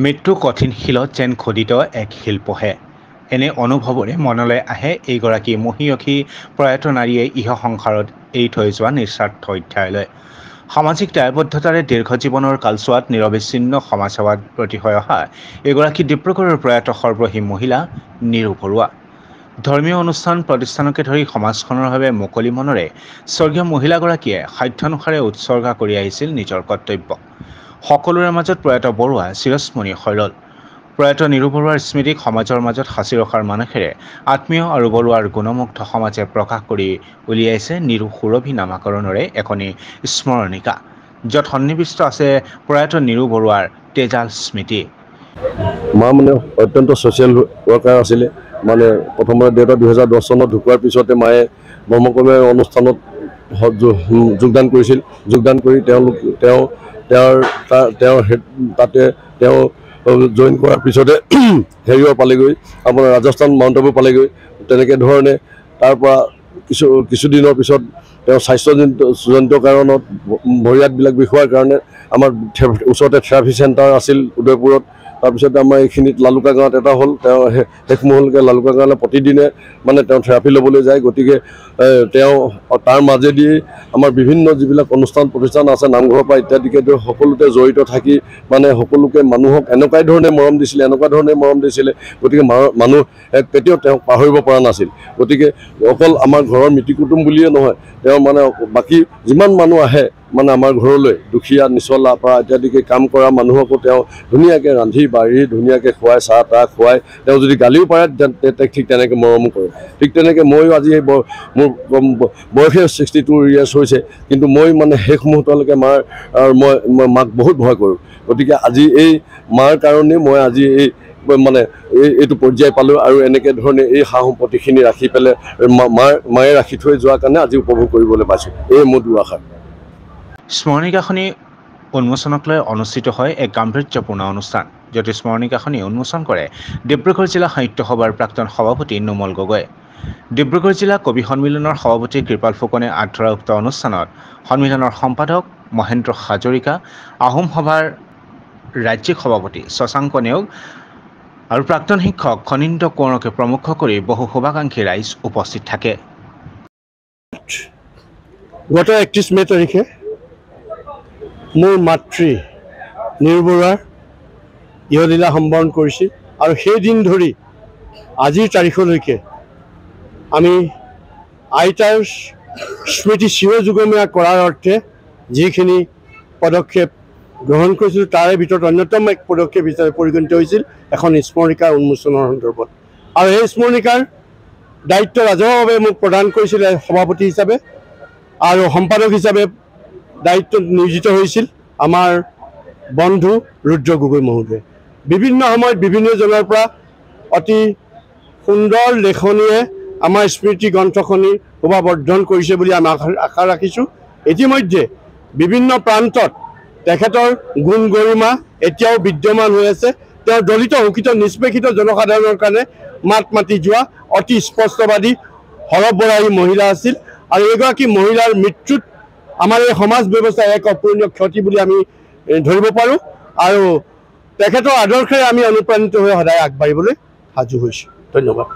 মৃত্যু কঠিন শিলত যেন খোদিত এক শিল্পহে। এনে অনুভৱৰে মনলৈ আহে এইগৰাকী মহীয়সী প্ৰয়াত নাৰীয়ে ইহ সংসাৰত এৰি থৈ যোৱা নিস্বাৰ্থ অধ্যায়লৈ। সামাজিক দায়বদ্ধতাৰে দীৰ্ঘ জীৱনৰ কালচোৱাত নিৰবিচ্ছিন্ন সমাজসেৱাত ব্ৰতী হৈ অহা এগৰাকী ডিব্ৰুগড়ৰ প্ৰয়াত সৰ্বহী মহিলা নীৰু বৰুৱা। ধৰ্মীয় অনুষ্ঠান প্ৰতিষ্ঠানকে ধৰি সমাজখনৰ বাবে মুকলি মনেৰে স্বৰ্গীয় মহিলাগৰাকীয়ে সাধ্যানুসাৰে উৎসৰ্গা কৰি আহিছিল নিজৰ কৰ্তব্য। সকলোৰে মাজত প্ৰয়াত বৰুৱা চিৰস্মৰণীয় হৈ ৰ'ল। প্ৰয়াত নীৰু বৰুৱাৰ স্মৃতিক সমাজৰ মাজত সাঁচি ৰখাৰ মানসেৰে আত্মীয় আৰু বৰুৱাৰ গুণমুগ্ধ সমাজে প্ৰকাশ কৰি উলিয়াইছে নীৰু সুৰভি নামাকৰণৰে এখনি স্মৰণিকা, য'ত সন্নিৱিষ্ট আছে প্ৰয়াত নীৰু বৰুৱাৰ তেজাল স্মৃতি। মা মানে অত্যন্ত ছ'চিয়েল ৱৰ্কাৰ আছিলে। মানে প্ৰথমতে দেউতা 2010 চনত ঢুকোৱাৰ পিছতে মায়ে ব্ৰহ্মকৰ্মী অনুষ্ঠানত যোগদান কৰিছিল। যোগদান কৰি তাতে জইন কৰাৰ পিছতে হেৰিও পালেগৈ, আপোনাৰ ৰাজস্থান মাউণ্ট আবু পালেগৈ। তেনেকৈ ধৰণে তাৰপৰা কিছুদিনৰ পিছত তেওঁ স্বাস্থ্যজনিত কাৰণত ভৰিয়াতবিলাক বিষোৱাৰ কাৰণে আমাৰ ওচৰতে থেৰাপি চেণ্টাৰ আছিল উদয়পুৰত। তাৰপিছতে আমাৰ এইখিনিত লালুকা গাঁৱত এটা হ'ল। তেওঁ শেষ মুহূৰ্তলৈকে লালুকা গাঁৱলৈ প্ৰতিদিনে মানে তেওঁ থেৰাপি ল'বলৈ যায়। গতিকে তেওঁ তাৰ মাজেদি আমাৰ বিভিন্ন যিবিলাক অনুষ্ঠান প্ৰতিষ্ঠান আছে, নামঘৰৰ পৰা ইত্যাদিকে সকলোতে জড়িত থাকি মানে সকলোকে মানুহক এনেকুৱা ধৰণে মৰম দিছিলে। গতিকে মানুহ কেতিয়াও তেওঁক পাহৰিব পৰা নাছিল। গতিকে অকল আমাৰ ঘৰৰ মিতিৰ কুটুম বুলিয়ে নহয়, তেওঁ মানে বাকী যিমান মানুহ আহে মানে আমাৰ ঘৰলৈ, দুখীয়া নিচলা পৰা ইত্যাদিকে কাম কৰা মানুহকো তেওঁ ধুনীয়াকৈ ৰান্ধি বাঢ়ি ধুনীয়াকৈ খুৱাই, চাহ তাহ খুৱাই, তেওঁ যদি গালিও পাৰে ঠিক তেনেকৈ মৰমো কৰে। ঠিক তেনেকৈ ময়ো আজি মোৰ বয়সে 62 years হৈছে, কিন্তু মই মানে শেষ মুহূৰ্তলৈকে মই মাক বহুত ভয় কৰোঁ। গতিকে আজি এই মাৰ কাৰণে মই আজি এইটো পৰ্যায় পালোঁ আৰু এনেকৈ ধৰণে এই সা সম্পত্তিখিনি ৰাখি পেলাই মায়ে ৰাখি থৈ যোৱাৰ কাৰণে আজি উপভোগ কৰিবলৈ পাইছোঁ। এই মোৰ দুআশা। স্মৰণিকাখনি উন্মোচনক লৈ অনুষ্ঠিত হয় এক গাম্ভীৰ্যপূৰ্ণ অনুষ্ঠান, য'ত স্মৰণিকাখনি উন্মোচন কৰে ডিব্ৰুগড় জিলা সাহিত্য সভাৰ প্ৰাক্তন সভাপতি নোমল গগৈ। ডিব্ৰুগড় জিলা কবি সন্মিলনৰ সভাপতি কৃপাল ফুকনে আঁত ধৰা উক্ত অনুষ্ঠানত সন্মিলনৰ সম্পাদক মহেন্দ্ৰ হাজৰিকা, আহোম সভাৰ ৰাজ্যিক সভাপতি শশাংক নেওগ আৰু প্ৰাক্তন শিক্ষক খনীন্দ্ৰ কোঁৱৰকে প্ৰমুখ কৰি বহু শুভাকাংক্ষী ৰাইজ উপস্থিত থাকে। গত 31 মে তাৰিখে মোৰ মাতৃ নীৰু বৰুৱাৰ ইহলীলা সম্বৰণ কৰিছিল আৰু সেইদিন ধৰি আজিৰ তাৰিখলৈকে আমি আইতাৰ স্মৃতি চিৰযুগমীয়া কৰাৰ অৰ্থে যিখিনি পদক্ষেপ গ্ৰহণ কৰিছিলোঁ, তাৰে ভিতৰত অন্যতম এক পদক্ষেপ হিচাপে পৰিগণিত হৈছিল এখন স্মৰণিকা উন্মোচনৰ সন্দৰ্ভত। আৰু এই স্মৰণিকাৰ দায়িত্ব ৰাজহুৱাভাৱে মোক প্ৰদান কৰিছিলে সভাপতি হিচাপে, আৰু সম্পাদক হিচাপে দায়িত্ব নিয়োজিত হৈছিল আমাৰ বন্ধু ৰুদ্ৰ গগৈ মহোদয়। বিভিন্ন সময়ত বিভিন্নজনৰ পৰা অতি সুন্দৰ লেখনিয়ে আমাৰ স্মৃতি গ্ৰন্থখনি শোভাবৰ্ধন কৰিছে বুলি আমি আশা ৰাখিছোঁ। ইতিমধ্যে বিভিন্ন প্ৰান্তত তেখেতৰ গুণ গৰিমা এতিয়াও বিদ্যমান হৈ আছে। তেওঁ দলিত শোষিত নিষ্পেষিত জনসাধাৰণৰ কাৰণে মাত মাতি যোৱা অতি স্পষ্টবাদী সৰবৰাহী মহিলা আছিল, আৰু এগৰাকী মহিলাৰ মৃত্যুত আমাৰ এই সমাজ ব্যৱস্থাৰ এক অপূৰণীয় ক্ষতি বুলি আমি ধৰিব পাৰোঁ। আৰু তেখেতৰ আদৰ্শৰে আমি অনুপ্ৰাণিত হৈ সদায় আগবাঢ়িবলৈ সাজু হৈছোঁ। ধন্যবাদ।